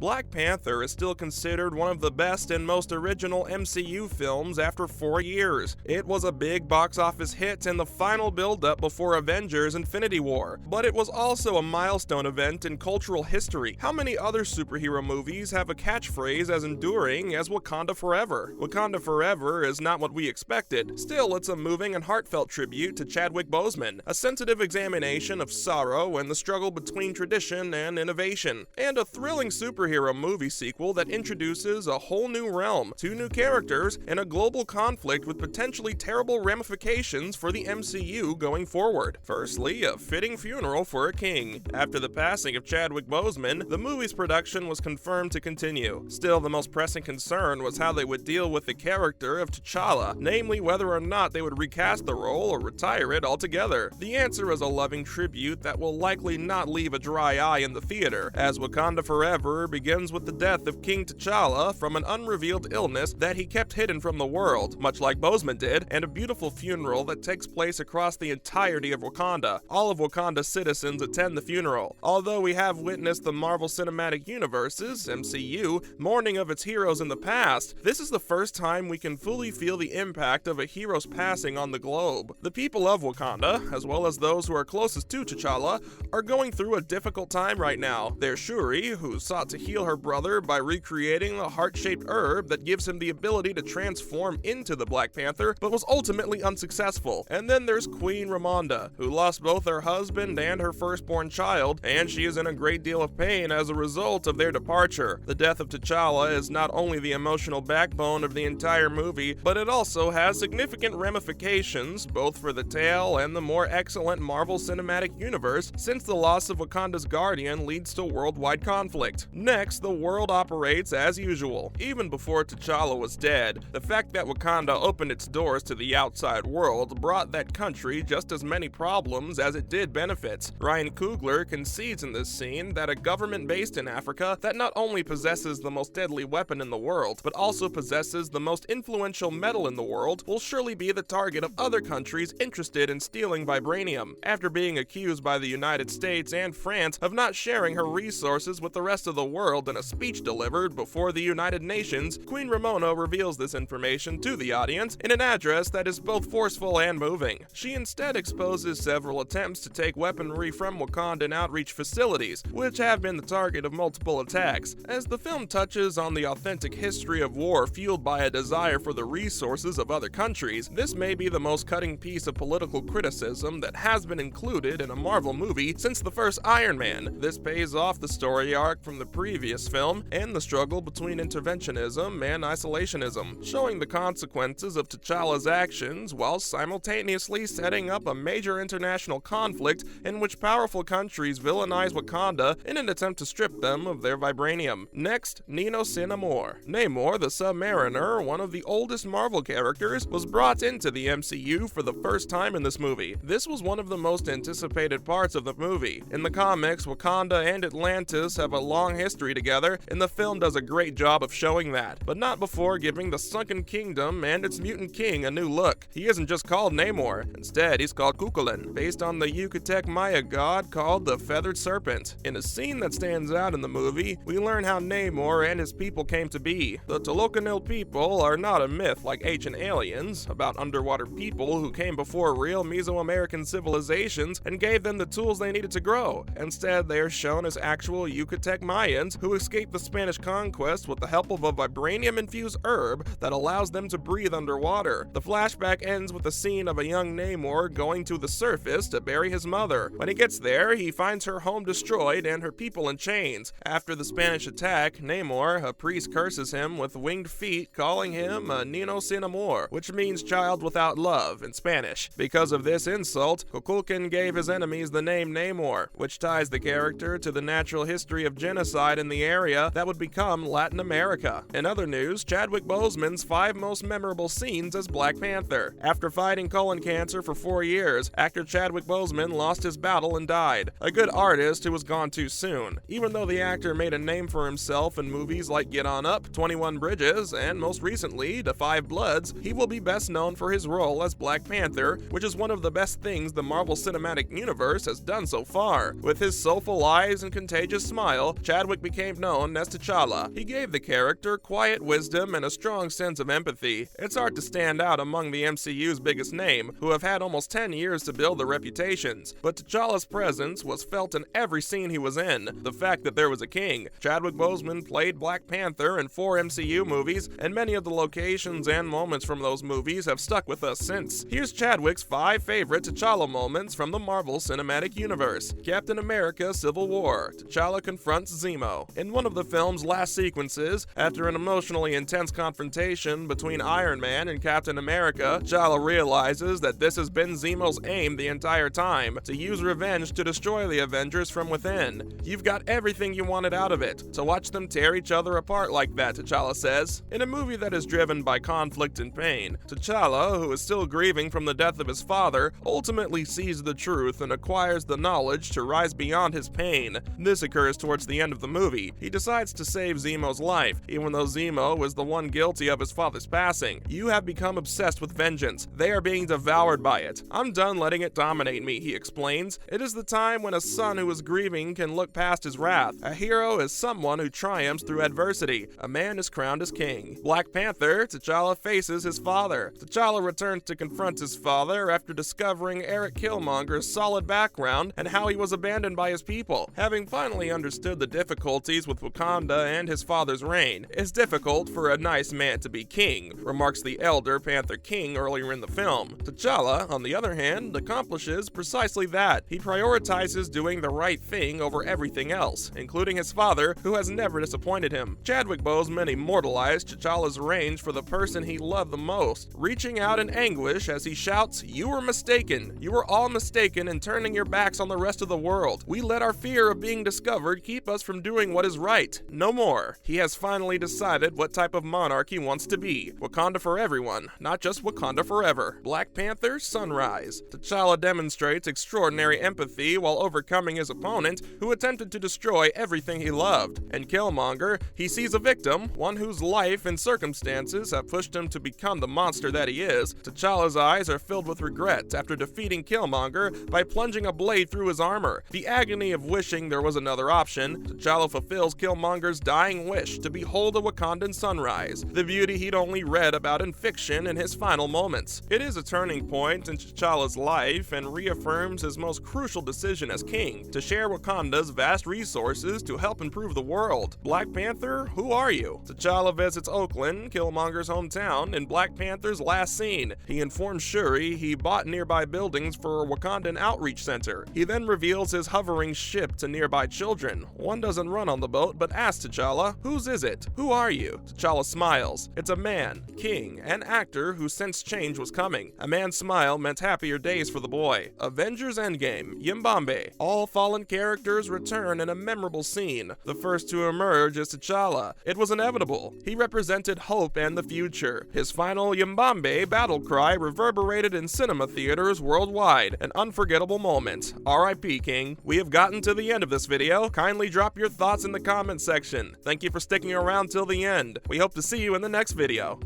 Black Panther is still considered one of the best and most original MCU films after 4 years. It was a big box office hit and the final build-up before Avengers Infinity War, but it was also a milestone event in cultural history. How many other superhero movies have a catchphrase as enduring as Wakanda Forever? Wakanda Forever is not what we expected. Still, it's a moving and heartfelt tribute to Chadwick Boseman, a sensitive examination of sorrow and the struggle between tradition and innovation, and a thrilling superhero movie sequel that introduces a whole new realm, 2 new characters, and a global conflict with potentially terrible ramifications for the MCU going forward. Firstly, a fitting funeral for a king. After the passing of Chadwick Boseman, the movie's production was confirmed to continue. Still, the most pressing concern was how they would deal with the character of T'Challa, namely whether or not they would recast the role or retire it altogether. The answer is a loving tribute that will likely not leave a dry eye in the theater, as Wakanda Forever begins with the death of King T'Challa from an unrevealed illness that he kept hidden from the world, much like Boseman did, and a beautiful funeral that takes place across the entirety of Wakanda. All of Wakanda's citizens attend the funeral. Although we have witnessed the Marvel Cinematic Universe's, MCU, mourning of its heroes in the past, this is the first time we can fully feel the impact of a hero's passing on the globe. The people of Wakanda, as well as those who are closest to T'Challa, are going through a difficult time right now. There's Shuri, who sought to heal her brother by recreating a heart-shaped herb that gives him the ability to transform into the Black Panther, but was ultimately unsuccessful. And then there's Queen Ramonda, who lost both her husband and her firstborn child, and she is in a great deal of pain as a result of their departure. The death of T'Challa is not only the emotional backbone of the entire movie, but it also has significant ramifications, both for the tale and the more excellent Marvel Cinematic Universe, since the loss of Wakanda's guardian leads to worldwide conflict. Next, the world operates as usual. Even before T'Challa was dead, the fact that Wakanda opened its doors to the outside world brought that country just as many problems as it did benefits. Ryan Coogler concedes in this scene that a government based in Africa that not only possesses the most deadly weapon in the world, but also possesses the most influential metal in the world, will surely be the target of other countries interested in stealing vibranium. After being accused by the United States and France of not sharing her resources with the rest of the world in a speech delivered before the United Nations, Queen Ramonda reveals this information to the audience in an address that is both forceful and moving. She instead exposes several attempts to take weaponry from Wakandan outreach facilities, which have been the target of multiple attacks. As the film touches on the authentic history of war fueled by a desire for the resources of other countries, this may be the most cutting piece of political criticism that has been included in a Marvel movie since the first Iron Man. This pays off the story arc from the previous film and the struggle between interventionism and isolationism, showing the consequences of T'Challa's actions while simultaneously setting up a major international conflict in which powerful countries villainize Wakanda in an attempt to strip them of their vibranium. Next, Nino Sin Amor. Namor, the Submariner, one of the oldest Marvel characters, was brought into the MCU for the first time in this movie. This was one of the most anticipated parts of the movie. In the comics, Wakanda and Atlantis have a long history together, and the film does a great job of showing that, but not before giving the Sunken Kingdom and its mutant king a new look. He isn't just called Namor, instead he's called Kukulkan, based on the Yucatec Maya god called the Feathered Serpent. In a scene that stands out in the movie, we learn how Namor and his people came to be. The Talokanil people are not a myth like ancient aliens, about underwater people who came before real Mesoamerican civilizations and gave them the tools they needed to grow. Instead, they are shown as actual Yucatec Mayans who escaped the Spanish conquest with the help of a vibranium-infused herb that allows them to breathe underwater. The flashback ends with a scene of a young Namor going to the surface to bury his mother. When he gets there, he finds her home destroyed and her people in chains. After the Spanish attack, Namor, a priest, curses him with winged feet, calling him a Nino Sin Amor, which means child without love in Spanish. Because of this insult, Kukulkan gave his enemies the name Namor, which ties the character to the natural history of genocide in the area that would become Latin America. In other news, Chadwick Boseman's 5 most memorable scenes as Black Panther. After fighting colon cancer for 4 years, actor Chadwick Boseman lost his battle and died. A good artist who was gone too soon. Even though the actor made a name for himself in movies like Get On Up, 21 Bridges, and most recently, Da 5 Bloods, he will be best known for his role as Black Panther, which is one of the best things the Marvel Cinematic Universe has done so far. With his soulful eyes and contagious smile, Chadwick became became known as T'Challa. He gave the character quiet wisdom and a strong sense of empathy. It's hard to stand out among the MCU's biggest name, who have had almost 10 years to build their reputations, but T'Challa's presence was felt in every scene he was in. The fact that there was a king. Chadwick Boseman played Black Panther in 4 MCU movies, and many of the locations and moments from those movies have stuck with us since. Here's Chadwick's 5 favorite T'Challa moments from the Marvel Cinematic Universe. Captain America: Civil War. T'Challa confronts Zemo. In one of the film's last sequences, after an emotionally intense confrontation between Iron Man and Captain America, T'Challa realizes that this has been Zemo's aim the entire time, to use revenge to destroy the Avengers from within. You've got everything you wanted out of it. To watch them tear each other apart like that, T'Challa says. In a movie that is driven by conflict and pain, T'Challa, who is still grieving from the death of his father, ultimately sees the truth and acquires the knowledge to rise beyond his pain. This occurs towards the end of the movie. He decides to save Zemo's life, even though Zemo was the one guilty of his father's passing. You have become obsessed with vengeance. They are being devoured by it. I'm done letting it dominate me, he explains. It is the time when a son who is grieving can look past his wrath. A hero is someone who triumphs through adversity. A man is crowned as king. Black Panther: T'Challa faces his father. T'Challa returns to confront his father after discovering Eric Killmonger's solid background and how he was abandoned by his people. Having finally understood the difficulties with Wakanda and his father's reign, it's difficult for a nice man to be king, remarks the elder Panther King earlier in the film. T'Challa, on the other hand, accomplishes precisely that. He prioritizes doing the right thing over everything else, including his father, who has never disappointed him. Chadwick Boseman immortalized T'Challa's range for the person he loved the most, reaching out in anguish as he shouts, "You were mistaken. You were all mistaken in turning your backs on the rest of the world. We let our fear of being discovered keep us from doing what is right. No more." He has finally decided what type of monarch he wants to be. Wakanda for everyone, not just Wakanda forever. Black Panther: Sunrise. T'Challa demonstrates extraordinary empathy while overcoming his opponent, who attempted to destroy everything he loved. In Killmonger, he sees a victim, one whose life and circumstances have pushed him to become the monster that he is. T'Challa's eyes are filled with regret after defeating Killmonger by plunging a blade through his armor. The agony of wishing there was another option, T'Challa fulfills Killmonger's dying wish to behold a Wakandan sunrise, the beauty he'd only read about in fiction in his final moments. It is a turning point in T'Challa's life and reaffirms his most crucial decision as king, to share Wakanda's vast resources to help improve the world. Black Panther: Who are you? T'Challa visits Oakland, Killmonger's hometown, in Black Panther's last scene. He informs Shuri he bought nearby buildings for a Wakandan outreach center. He then reveals his hovering ship to nearby children. One doesn't run on the boat, but asks T'Challa, "Whose is it? Who are you?" T'Challa smiles. It's a man, king, and actor who sensed change was coming. A man's smile meant happier days for the boy. Avengers Endgame: Yimbambe. All fallen characters return in a memorable scene. The first to emerge is T'Challa. It was inevitable. He represented hope and the future. His final Yimbambe battle cry reverberated in cinema theaters worldwide. An unforgettable moment. R.I.P. King. We have gotten to the end of this video. Kindly drop your thoughts in the comments section. Thank you for sticking around till the end. We hope to see you in the next video.